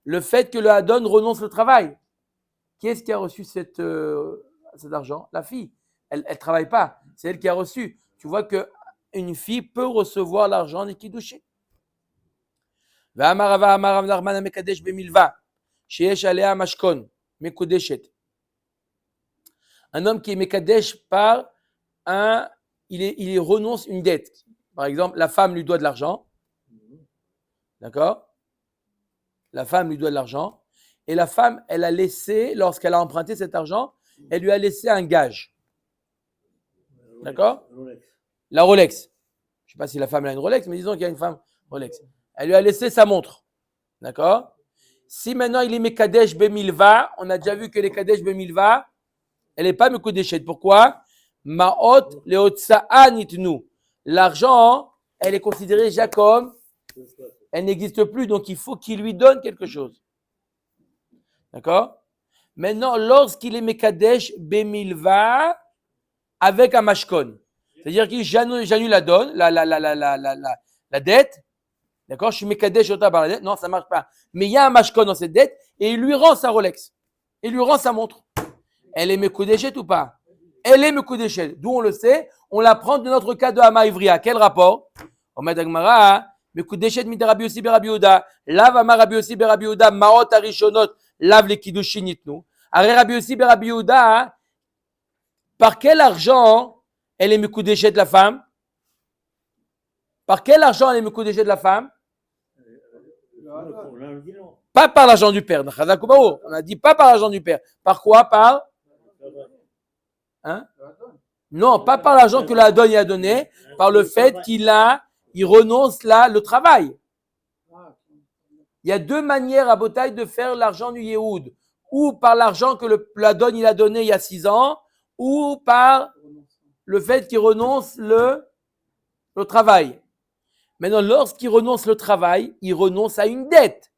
Le fait que le Hadon renonce le travail. Qui est-ce qui a reçu cet argent? La fille. Elle ne travaille pas. C'est elle qui a reçu. Tu vois qu'une fille peut recevoir l'argent des Kiddushin. Un homme qui est Mekadesh par il renonce une dette. Par exemple, la femme lui doit de l'argent. D'accord? La femme lui doit de l'argent. Et la femme, elle a laissé, lorsqu'elle a emprunté cet argent, elle lui a laissé un gage. D'accord? La Rolex. Je ne sais pas si la femme a une Rolex, mais disons qu'il y a une femme Rolex. Elle lui a laissé sa montre. D'accord? Si maintenant il est Mekadesh Bemilva, on a déjà vu que les Kadesh Bemilva, elle n'est pas Mekodeshet. Pourquoi? Ma'ot leotsa'a nitnu. L'argent, elle est considérée déjà comme, elle n'existe plus, donc il faut qu'il lui donne quelque chose. D'accord? Maintenant, lorsqu'il est Mekadesh Bemilva avec un mashkon, c'est-à-dire qu'il j'annule la donne, la dette, d'accord? Je suis Mekadesh Ota par la dette, non, ça ne marche pas. Mais il y a un mashkon dans cette dette et il lui rend sa Rolex, il lui rend sa montre. Elle est Mekodeshet ou pas? Elle est Mekodeshet. D'où on le sait, on l'apprend de notre cas de Hama Ivria. Quel rapport? Omed Agmara, Mekodeshet mit Rabbi Yossi ben Rabbi Yehuda, lav Amar Rabbi Yossi ben Rabbi Yehuda, Maot Arishonot, lav les Kiddushin itnu. Arrêt Rabbi Yossi ben Rabbi Yehuda, par quel argent elle est Mekodeshet la femme? Par quel argent elle est Mekodeshet la femme? Pas par l'argent du père. On a dit pas par l'argent du père. Par quoi? Par? Hein? Non, pas par l'argent que l'Adon y a donné, par le fait qu'il renonce là le travail. Il y a 2 manières à Botaï de faire l'argent du Yehoud. Ou par l'argent que l'Adon il a donné il y a 6 ans, ou par le fait qu'il renonce le travail. Maintenant, lorsqu'il renonce le travail, il renonce à une dette.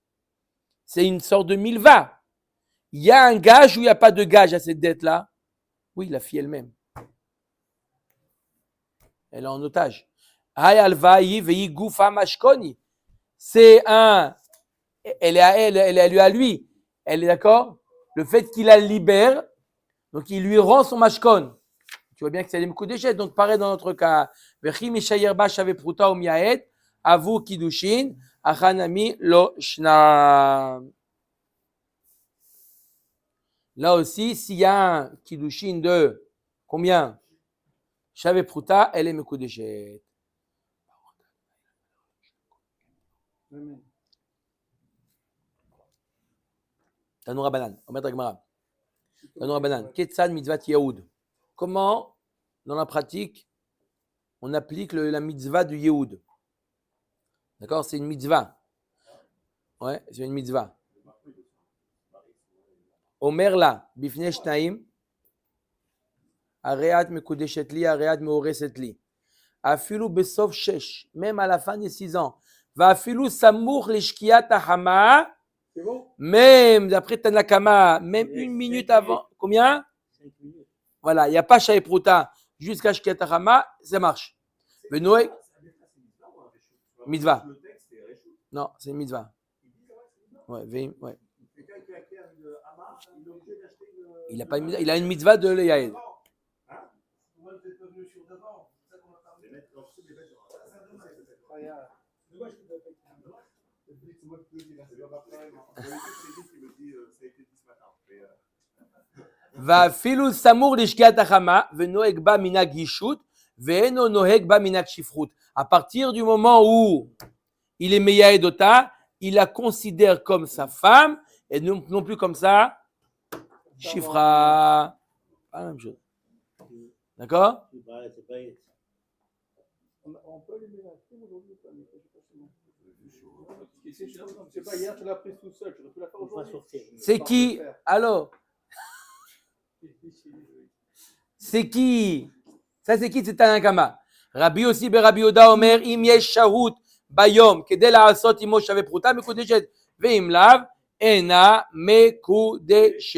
C'est une sorte de milva. Il y a un gage ou il n'y a pas de gage à cette dette-là? Oui, la fille elle-même. Elle est en otage. C'est elle est à elle est à lui. Elle est d'accord? Le fait qu'il la libère, donc il lui rend son mashkon. Tu vois bien que c'est les Mekudeshet. Donc, pareil dans notre cas. Vechi Mishayer Ba Shave Pruta ou Miaed. Avu Kiddushin. Achanami Lo Shna. Là aussi, s'il y a un Kiddushin de combien? Shave Pruta, elle est Mekudeshet. Tanoura Banan. On va mettre Gemara. Tanoura Banan. Ketsan Mitzvat Yehoud. Comment, dans la pratique, on applique la mitzvah du Yehoud? D'accord? C'est une mitzvah. Ouais, c'est une mitzvah. Omer la, bifnei shnaim, areat mekudeshet li, areat meoreset li. Afilu besof shesh, même à la fin des 6 ans. Va afilu samour leshkiat hama,
C'est bon?
même d'après Tanakama, même 1 minute avant. Combien?
5 minutes.
Voilà, il n'y a pas Shae Pruta jusqu'à shkiat hama, ça marche. Benoé, mitzvah.
Le texte est réchaud.
Non, c'est une mitzvah. Ouais, ouais.
Quelqu'un qui acquiert une Hama, il est obligé d'acheter une.
Il a pas une mitzvah, il a une mitzvah de Yael.
Moi, vous êtes pas venu sur devant. C'est ça qu'on va faire. Les mettre dans les mettre sur.
Regarde.
Dommage que tu n'as pas été là. C'est moi qui te le dis là, c'est pas pareil. C'est lui qui me dit, ça a été dit ce matin.
Va filu samour lishkiat hama, venoeg ba minag yishut, veeno noeg ba minag shifrut. À partir du moment où il est meyaedota, il la considère comme sa femme et non plus comme ça, chifra. Pas la même chose. D'accord?
C'est pas,
On peut les mélanger aujourd'hui ou pas? Mais je sais pas si non. C'est pas hier, tu l'as prise tout seul. Tu aurais pu la faire
il faut pas
aujourd'hui.
sortir.
C'est qui? Alors, c'est qui? Ça, c'est qui? C'est Tanakama. Rabbi aussi, Rabbi Oda Omer, im yesh shahut bayom, kedel la'asot imo shave pruta, mekudeshet, ve'im lav, ena mekudeshet.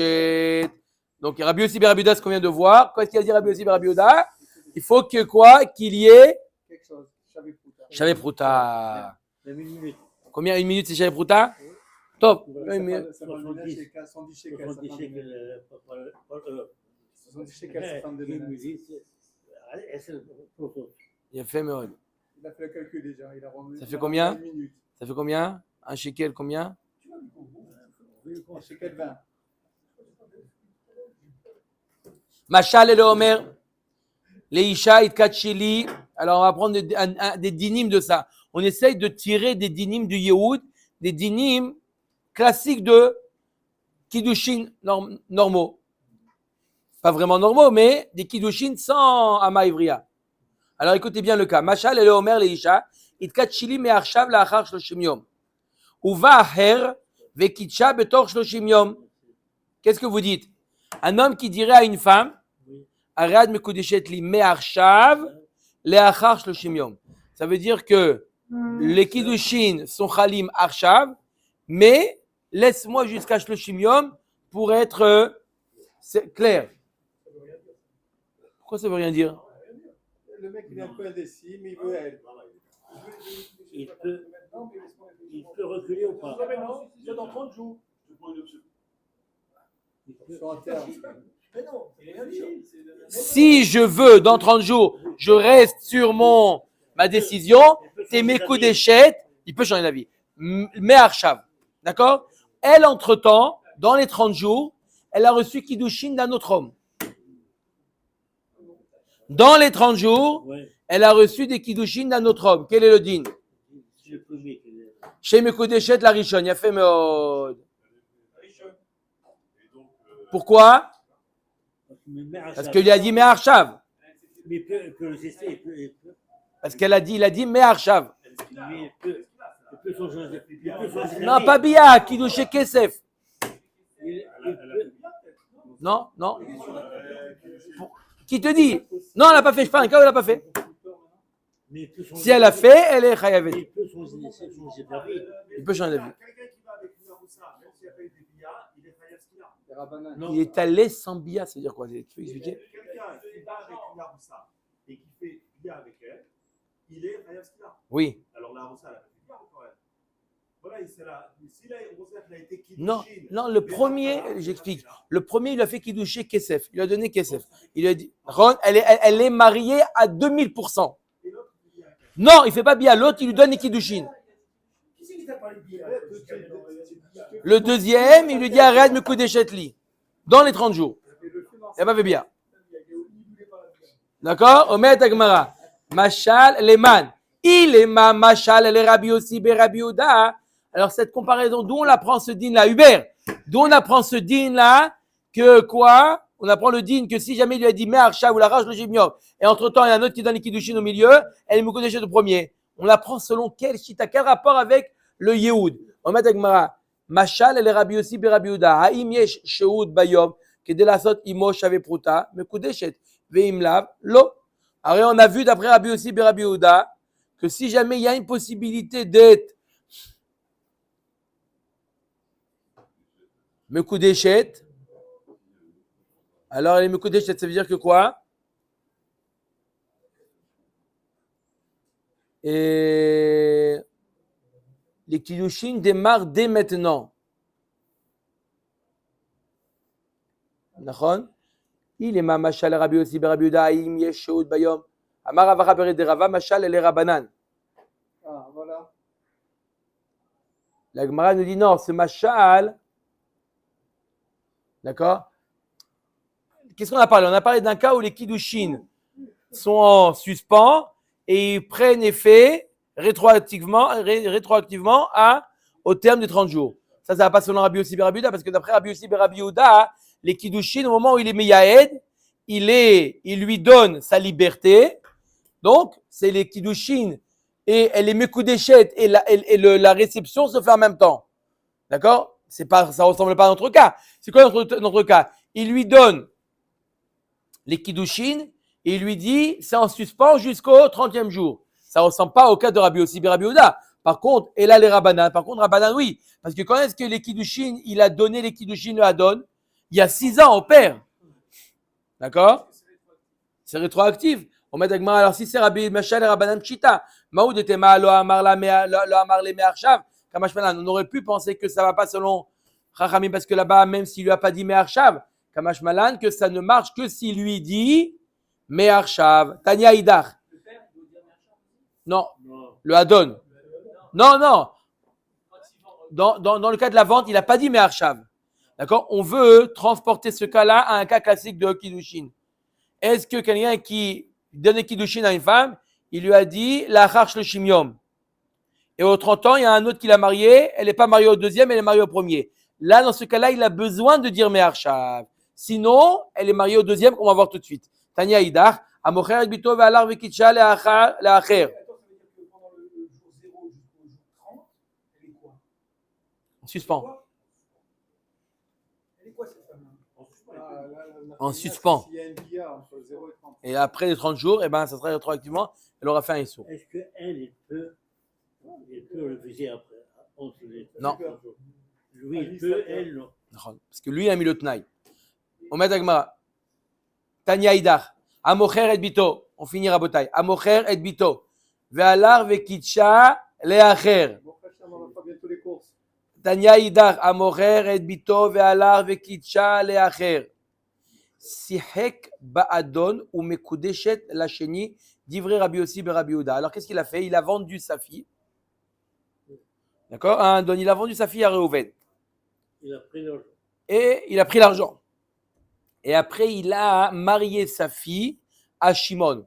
Donc, Rabbi aussi, Rabbi Oda, ce qu'on vient de voir. Qu'est-ce qu'il a dit Rabbi aussi, Rabbi Oda? Il faut que quoi? Qu'il y ait
Quelque chose. J'avais Pruta.
shave pruta.
Même 1 minute.
Combien? 1 minute, c'est shave pruta? Top.
Ça
1 minute.
va 70 shekels, 70 shekels.
70 shekels,
70 shekels, sa femme de ménage.
Il a fait, mais ouais.
Il a fait le calcul déjà. Il a rendu.
Ça fait combien?
1 minute.
Ça fait combien? Un shekel, combien?
Un shekel 20.
Machal et le Homer, les Isha, Itkachili. Alors, on va prendre des dynimes de ça. On essaye de tirer des dynimes du Yehoud, des dynimes classiques de Kiddushin normaux. Pas vraiment normaux, mais des Kiddushin sans Ama Ivriya. Alors, écoutez bien le cas. Machal et le Homer, les Isha, Itkachili me'arshav la'achar shloshim yom. Uva aher ve'kitcha betor shloshim yom. Qu'est-ce que vous dites? Un homme qui dirait à une femme, Arad mekudeshet li me'arshav le'achar shloshim yom. Ça veut dire que les kiddushin sont chalim arshav, mais laisse-moi jusqu'à shloshim yom pour être clair. Pourquoi ça veut rien dire?
Le mec, il est un peu indécis, mais il veut elle.
Il peut reculer ou pas?
Non, mais non, c'est dans 30 jours. Sur un terme. Mais non, il est rien dit.
Si je veux, dans 30 jours, je reste sur ma décision, c'est mes coups d'échette, il peut changer d'avis. Mais arshav, d'accord? Elle, entre-temps, dans les 30 jours, elle a reçu Kiddushin d'un autre homme. Dans les 30 jours, elle a reçu des Kiddushin d'un autre homme. Quel est le din? Chez Mekodeshet, la Rishon, il a fait Meod. Pourquoi? Parce qu'il a dit Me'arshav. Parce qu'elle a dit, il a dit Me'arshav. Non, pas Bia, Kiddushé Kesef. Non, non. Qui te dit? Non, elle n'a pas fait. Je parle, elle n'a pas fait. Si elle a fait, elle est chayavet. Il peut changer d'avis.
Quelqu'un qui va avec une Aroussa, même s'il n'y a pas eu des billets, il est chayav ce qu'il a.
Il est allé sans bia, ça veut dire quoi? Tu peux expliquer?
Quelqu'un qui va avec une Aroussa et qui fait billets avec elle, il est chayav ce qu'il a.
Oui.
Alors la Aroussa, elle a fait billets encore elle. Voilà, s'il a été
Non,
kiddushin,
non, le premier, j'explique. Le premier, il a fait Kiddouché Kesef. Il lui a donné Kesef. Il lui a dit, Ron, elle est mariée à 2000%. Non, il ne fait pas bien. L'autre, il lui donne les Kiddushin.
Qui c'est qui t'a parlé de billard?
Le deuxième, il lui dit, arrête, me couper des chetlis. Dans les 30 jours. Il n'a pas fait bien. D'accord? Omet Agmara. Machal, Leman. Il est ma Machal, elle est Rabbi aussi, Rabbi Ouda. Alors, cette comparaison, d'où on apprend ce din-là, Hubert? D'où on apprend ce din-là que quoi? On apprend le din que si jamais il lui a dit Me'archa ou la rage le Jimiov, et entre-temps, il y a un autre qui donne les Kiddushin au milieu, elle me connaît le premier. On l'apprend selon quel chita, quel rapport avec le Yehoud? Omet Agmara. Machal, elle est Rabbi aussi, Rabbi Ouda. Haïm yesh shehoud bayom, kedé la sot imo shave pruta, me kudeshet, veim lav, lo. Alors, on a vu d'après Rabbi aussi, Rabbi Ouda, que si jamais il y a une possibilité d'être Mekudeshet, alors les Mekudeshet, ça veut dire que quoi? Et les Kiddushin démarrent dès maintenant. Nachon? Il est ma machal Rabbi aussi, Rabbi Uda, im yeshud bayom. Amar avara bered rava machal el rabanan.
Ah, voilà.
La Gemara nous dit non, ce machal. D'accord? Qu'est-ce qu'on a parlé? On a parlé d'un cas où les Kiddushin sont en suspens et ils prennent effet rétroactivement au terme des 30 jours. Ça va pas selon Rabbi Yossi Rabbi Yehuda, parce que d'après Rabbi Yossi Rabbi Yehuda, les Kiddushin, au moment où il est Meyahed, il lui donne sa liberté. Donc, c'est les Kiddushin et les Mekudeshet et la réception se fait en même temps. D'accord? Ça ressemble pas à notre cas. C'est quoi notre cas? Il lui donne les Kiddushin et il lui dit c'est en suspens jusqu'au 30e jour. Ça ressemble pas au cas de Rabbi Yossi Rabbi Yehuda. Par contre, et là les Rabbanan. Par contre, Rabbanan, oui. Parce que quand est-ce que les Kiddushin, il a donné les Kiddushin, le Hadon? Il y a 6 ans au père. D'accord? C'est rétroactif. On met d'agma. Alors si c'est Rabbi Machal et Rabbanan Chita, Maoud était ma lo amar le me'arshav. On aurait pu penser que ça va pas selon Chachamim parce que là-bas, même s'il lui a pas dit me'arshav, Kamash Malan, que ça ne marche que s'il lui dit me'arshav. Tanya Idar. Non, le Hadon. Non. Dans le cas de la vente, il n'a pas dit me'arshav. D'accord? On veut transporter ce cas-là à un cas classique de Kiddushin. Est-ce que quelqu'un qui donne Kiddushin à une femme, il lui a dit la charche le shimium. Et au 30 ans, il y a un autre qui l'a marié, elle n'est pas mariée au deuxième, elle est mariée au premier. Là, dans ce cas-là, il a besoin de dire me'arshav. Sinon, elle est mariée au deuxième, qu'on va voir tout de suite. Tanya Idar, Amocher et Bito ve'alar ve'kitcha le'acher.
Attends, ça veut dire que pendant le jour 0 jusqu'au jour 30, elle est quoi?
En suspens.
Elle est quoi cette femme-là?
En suspens.
S'il y a un billard entre 0 et 30.
Et après les 30 jours, ça sera rétroactivement, elle aura fait un issou.
Est-ce qu'elle peut refuser après?
Non.
Lui, il peut, elle, non.
Parce que lui, il a mis le tnaï. On met Agmara. Tanya Idar. Amocher et bito. On finit Rabotai. Amocher et bito. Ve'alar ve'kitcha le'acher.
Bon, après, ça, on va pas bientôt les courses.
Tanya Idar. Amocher et bito. Ve'alar ve'kitcha le'acher. Sihek ba'adon ou mekudeshet lacheni. Divrei Rabbi Yossi Rabbi Yehuda. Alors, qu'est-ce qu'il a fait? Il a vendu sa fille. D'accord? Donc, il a vendu sa fille à Reuven.
Il a pris l'argent.
Et il a pris l'argent. Et après, il a marié sa fille à Shimon.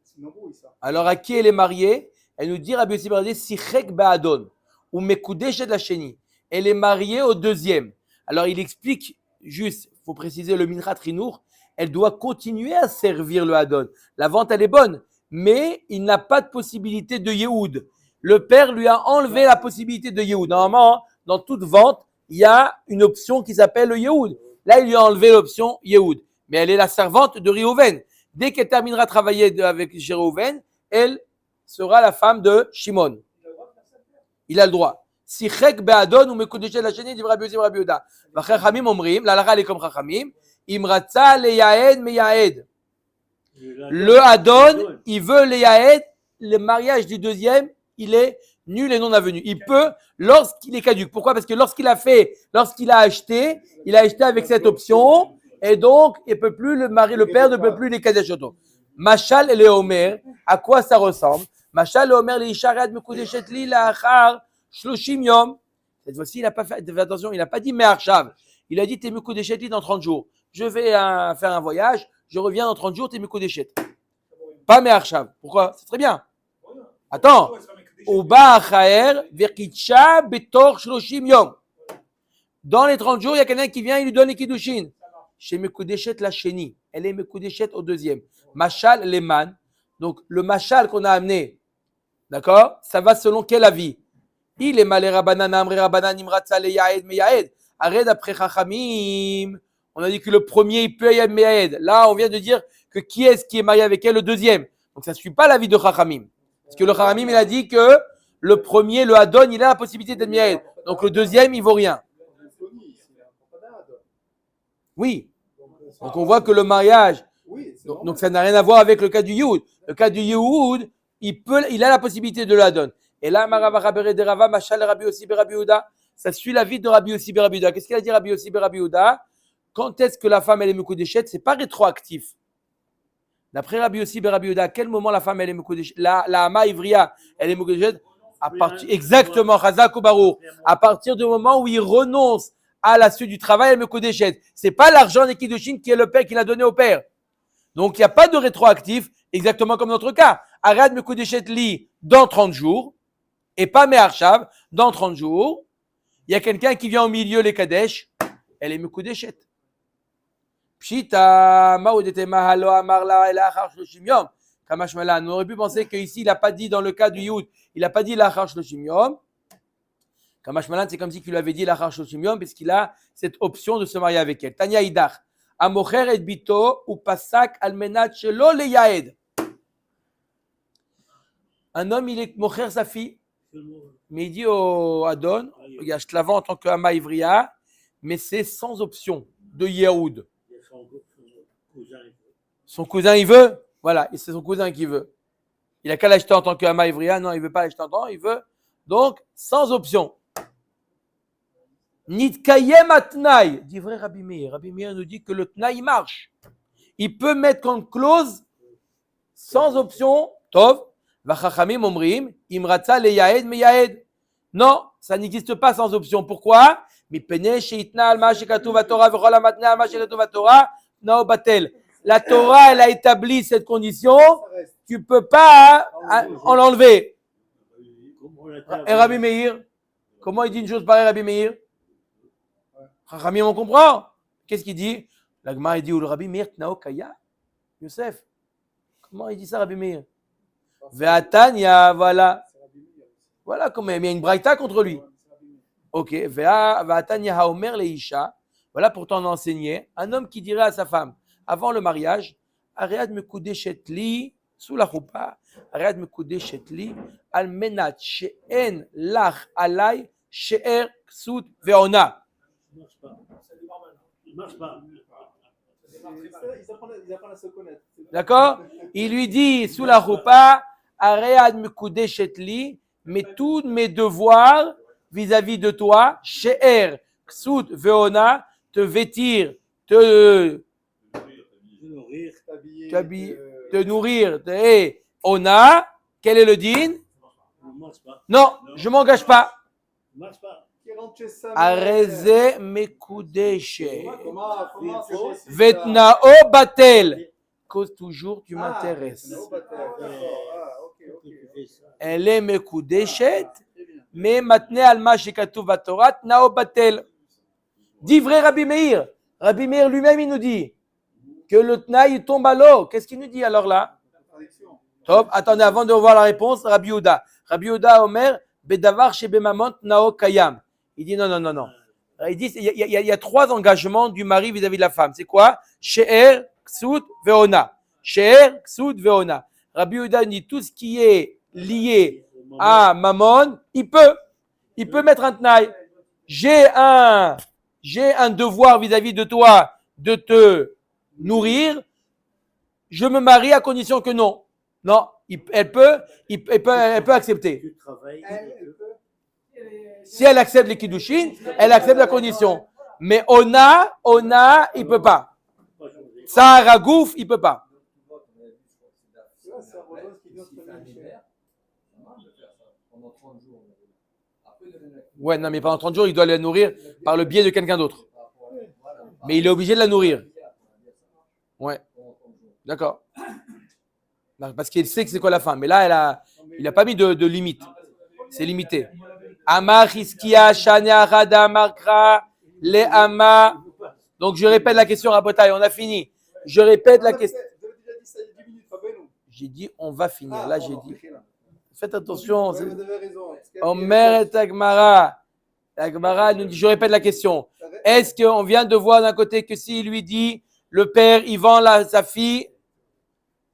C'est une embrouille, ça.
Alors, à qui elle est mariée? Elle nous dit, Rabbi Yossi Bar Sichek Ba'adon, ou Mekudeshet Lacheni. Elle est mariée au deuxième. Alors, il explique juste, il faut préciser le Minrat Rinour, elle doit continuer à servir le Hadon. La vente, elle est bonne, mais il n'a pas de possibilité de Yehoud. Le père lui a enlevé la possibilité de Yehoud. Normalement, dans toute vente, il y a une option qui s'appelle le Yehoud. Là, il lui a enlevé l'option Yehoud. Mais elle est la servante de Reuven. Dès qu'elle terminera de travailler avec Reuven, elle sera la femme de Shimon. Il a le droit. Si chek be'adon ou mekudeshet lacheni, dit Rabbi Yossi Rabbi Yehuda. Chachamim omrim, la lara elle est comme Chachamim. Imratza le yaed me yaed. Le Hadon, il veut le yaed. Le mariage du deuxième, il est nul et non avenu. Il peut lorsqu'il est caduque. Pourquoi? Parce que lorsqu'il a acheté avec cette option, et donc le père ne peut plus les kadesh auto. Machal et Léomer, à quoi ça ressemble? Machal Léomer, les Isharat Mekudeshet li la'achar shloshim yom. Cette fois-ci, il n'a pas fait attention, il n'a pas dit Me'arshav. Il a dit t'es Mekudeshet li dans 30 jours. Je vais faire un voyage, je reviens dans 30 jours, t'es Mekudeshet. Pas Me'arshav. Pourquoi? C'est très bien. Attends. Uba achaer vekitsha betor shloshim yom. Dans les 30 jours, il y a quelqu'un qui vient, il lui donne les kiddushin. Chez Mekudeshet la sheni. Elle est Mekudeshet au deuxième. Machal leman. Donc, le machal qu'on a amené, d'accord, ça va selon quel avis? Il est malé rabanan, amri rabanan, imratza le yaed, me yaed. Arrête après chachamim. On a dit que le premier, il peut y me yaed. Là, on vient de dire que qui est-ce qui est marié avec elle, le deuxième. Donc, ça ne suit pas l'avis de chachamim. Parce que le chachamim, il a dit que le premier, le adon, il a la possibilité d'être yaed. Donc, le deuxième, il vaut rien. Oui. Donc, on voit que le mariage, donc ça n'a rien à voir avec le cas du Yehud. Le cas du Yehud, il a la possibilité de la donner. Et là, ça suit la vie de Rabbi Yossi ben Rabbi Yehuda. Qu'est-ce qu'il a dit Rabbi Yossi ben Rabbi Yehuda? Quand est-ce que la femme elle est Mekudeshet? C'est pas rétroactif. D'après Rabbi Yossi ben Rabbi Yehuda, à quel moment la femme elle est Mekudeshet? La Hama Ivriya, elle est Mekudeshet exactement, Chazak ou Baruch. À partir du moment où il renonce à la suite du travail, elle est Mekudeshet. C'est pas l'argent des Kiddushin qui est le père qui l'a donné au père. Donc, il n'y a pas de rétroactif, exactement comme notre cas. Arad Mekudeshet li dans 30 jours, et pas Me'arshav, dans 30 jours. Il y a quelqu'un qui vient au milieu, les Kadesh, elle est Mekudeshet. Pshita, ma'odete mahalo amarla el achar shloshim yom. Kamashmalan. On aurait pu penser qu'ici, il n'a pas dit dans le cas du Yud, il n'a pas dit l'achar shloshim yom. Kamashmalan, c'est comme si tu lui avais dit l'achar shloshim yom, puisqu'il a cette option de se marier avec elle. Tanya Idach. Amocher et bito ou pasak almenat shelo le yaed. Un homme, il est mocher sa fille, mais il dit au Adon, regarde, je te la vends en tant que Hama Ivriya, mais c'est sans option de Yehoud. Son cousin, il veut. Voilà, et c'est son cousin qui veut. Il a qu'à l'acheter en tant que Hama Ivriya. Non, il ne veut pas l'acheter en tant, il veut. Donc, sans option. Nitkayem atnaï, dit vrai Rabbi Meir. Rabbi Meir nous dit que le tnaï marche. Il peut mettre comme clause sans option, tov, vachachamim omrim, imratza le yaed me yaed. Non, ça n'existe pas sans option. Pourquoi? Mipene sheitna alma shekatuv haTorah v'chol hamatna alma shekatuv haTorah nao batel. La Torah, elle a établi cette condition. Tu peux pas en l'enlever. Et Rabbi Meir, comment il dit une chose pareille, Rabbi Meir? Chachamim, on comprend. Qu'est-ce qu'il dit? La Gemara, il dit, ou le Rabbi Meir tnao kaya? Yosef. Comment il dit ça, Rabbi Meir? Ve'atanya, voilà. Voilà comment il y a une braïta contre lui. Ok. Ve'atanya haomer leisha. Voilà pourtant on a enseigné. Un homme qui dirait à sa femme, avant le mariage, Ariad mekudeshet li, sous la choupa, Ariad mekudeshet li, al menat she'en lach alay, she'er ksut ve'ona.
Il marche pas.
Ils apprennent à se connaître.
D'accord? Il lui dit sous la choupa, Aread mekudeshet li, mais tous mes devoirs vis-à-vis de toi, she'er ksut ve'ona, te vêtir, te nourrir, et ona, quel est le din? Non, je m'engage pas. Areze mekudeshe. Vetnao batel. Cause toujours tu m'intéresses. Elle est mekudeshet, mais matne alma shekatuv haTorah tnao batel. Dit vrai Rabbi Meir. Rabbi Meir lui-même il nous dit que le tnaï tombe à l'eau. Qu'est-ce qu'il nous dit alors là? Top. Attendez, avant de voir la réponse, Rabbi Yehuda. Rabbi Yehuda Omer, Bedavar shebemamot nao kayam. Il dit non. Il dit il y a trois engagements du mari vis-à-vis de la femme. C'est quoi? She'er, ksut, ve'ona. She'er, ksut, ve'ona. Rabbi Yehuda dit tout ce qui est lié à Mammon, il peut mettre un tnaï. J'ai un devoir vis-à-vis de toi de te nourrir. Je me marie à condition que non. Non, Elle peut accepter.
Tu travailles.
Elle peut.
Si elle accepte les kiddushin, elle accepte la condition. Mais Ona, il ne peut pas. Sahara Gouf, il ne peut pas.
Tu vois, c'est Rodolphe qui vient de faire une chair.
Pendant 30 jours. Après,
Ouais, non, mais pendant 30 jours, il doit la nourrir par le biais de quelqu'un d'autre. Mais il est obligé de la nourrir. Ouais, d'accord. Non, parce qu'il sait que c'est quoi la fin. Mais là, il n'a pas mis de limite. C'est limité. Amar Hiskia, Shania, Rada, Markra, Le Ama. Donc, je répète la question à Botaï. On a fini. Je répète la question.
Vous avez déjà dit ça il y a 10 minutes, Rabbeinu.
J'ai dit, on va finir. Là, j'ai dit. Faites attention.
Ouais, vous avez raison.
Omer et Agmara. Agmara nous dit, je répète la question. Est-ce qu'on vient de voir d'un côté que s'il lui dit, le père, il vend sa fille,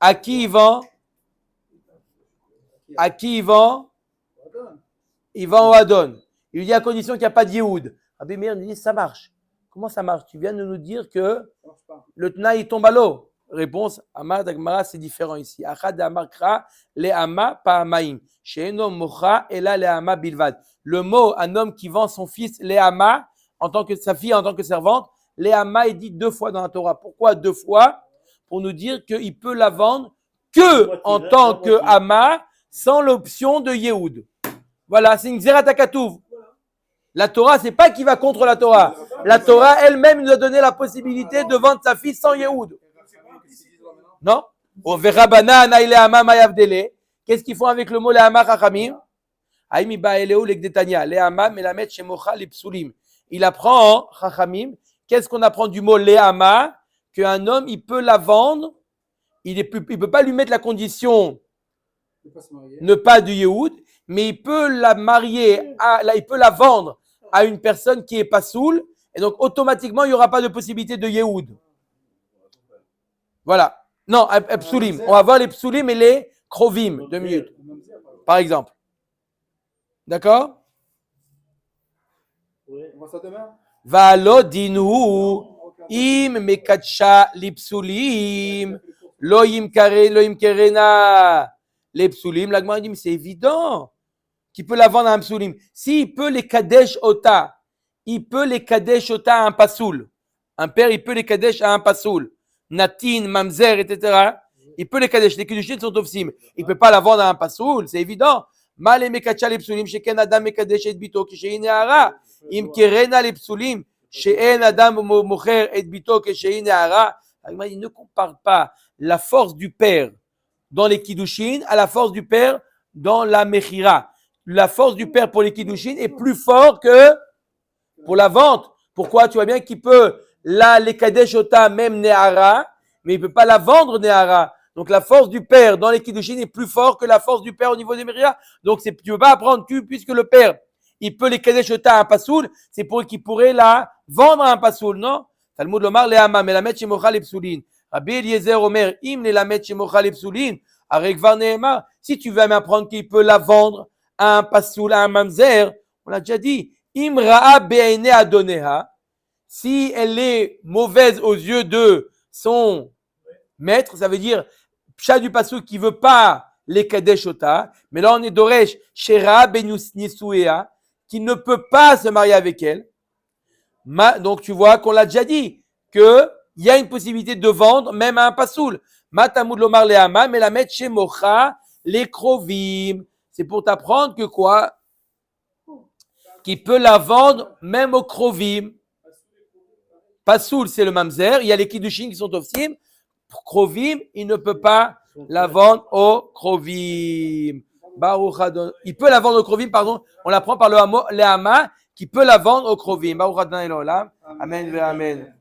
à qui il vend? À qui il vend? Il vend au Adon. Il lui dit à condition qu'il n'y a pas de Yehoud. Rabbi Meir nous dit, ça marche. Comment ça marche? Tu viens de nous dire que le Tna, il tombe à l'eau. Réponse, Amar d'Agmara, c'est différent ici. Achad d'Amarkra, le Ama, pas Amaim. She'eno mocha, et là, le Ama bilvad. Le mot, un homme qui vend son fils, le Ama, en tant que sa fille, en tant que servante, le Ama est dit 2 fois dans la Torah. Pourquoi 2 fois? Pour nous dire qu'il peut la vendre que en tant que Ama, sans l'option de Yehoud. Voilà, c'est une Xerat HaKatuv. La Torah, c'est pas qui va contre la Torah. La Torah elle-même nous a donné la possibilité de vendre sa fille sans Yehoud. Non? Qu'est-ce qu'ils font avec le mot Le'ama Chachamim? Il apprend Chachamim. Qu'est-ce qu'on apprend du mot Le'ama? Qu'un homme, il peut la vendre. Il ne peut pas lui mettre la condition ne pas du Yehoud, mais il peut la marier, il peut la vendre à une personne qui est pas soul, et donc automatiquement il n'y aura pas de possibilité de Yehoud. Voilà. Non, psulim. On va voir les psulim et les krovim. 2 minutes. Par exemple. D'accord?
On voit ça demain.
Valo dinu im mekacha lipsulim lo im kerena les psulim. La Gemara dit mais c'est évident qu'il peut la vendre à un psulim. S'il peut les kadesh ota, il peut les kadesh ota à un pasoul. Un père, il peut les kadesh à un pasoul. Natin, mamzer, etc. Il peut les kadesh. Les kiddushin sont ofsim. Il ne peut pas la vendre à un pasoul, c'est évident. Mal mekacha les psulim, sheken adam mekadesh et bito, kishein ne'ara. Im kerena les psulim, she'en adam mocher et bito, kishein ne'ara. Il ne compare pas la force du père dans les kiddushin à la force du père dans la mechira. La force du père pour les kiddushin est plus forte que pour la vente. Pourquoi? Tu vois bien qu'il peut les kadesh ota même ne'ara, mais il ne peut pas la vendre ne'ara. Donc la force du père dans les kiddushin est plus forte que la force du père au niveau des mechira. Donc tu ne peux pas apprendre que puisque le père il peut les kadesh ota à un pasoul, c'est pour qu'il pourrait la vendre à un pasoul, non? Talmud lomar le'ama melamet shemocha lepsulin. Rabbi Eliezer Omer, im melamet shemocha lepsulin. Arekvar ne'ema. Si tu veux m'apprendre qu'il peut la vendre à un pasoul, à un mamzer, on l'a déjà dit. Im ra'a be'ene adoneha. Si elle est mauvaise aux yeux de son maître, ça veut dire pshat du pasoul qui veut pas les kadesh ota. Mais là on est doresh shera benusnisuea, qui ne peut pas se marier avec elle. Donc tu vois qu'on l'a déjà dit que il y a une possibilité de vendre même à un pasoul. Matamud lomar le'ama melamet shemocha les krovim. C'est pour t'apprendre que quoi? Qu'il peut la vendre même au krovim. Pasoul, c'est le mamzer. Il y a les kiddushin qui sont ofsim. Pour krovim, il ne peut pas la vendre au krovim. Baruch Adon. Il peut la vendre au krovim, pardon. On la prend par le hama qui peut la vendre au krovim. Baruch Adon Elohim. Amen ve amen.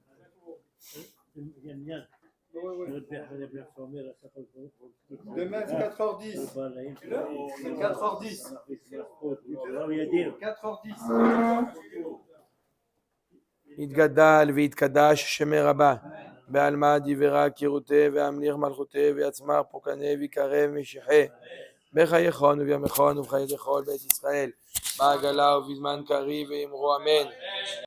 Demain, c'est 4h10. C'est 4h10. 4h10.
יתגדל ויתקדש שמי רבה בעלמא דברה קירותי והמליך מלכותי ויצמח פוקנה ויקרב משיחי בחייכון ובימיכון ובחיי כל בית ישראל בעגלה ובזמן קריב ואמרו אמן.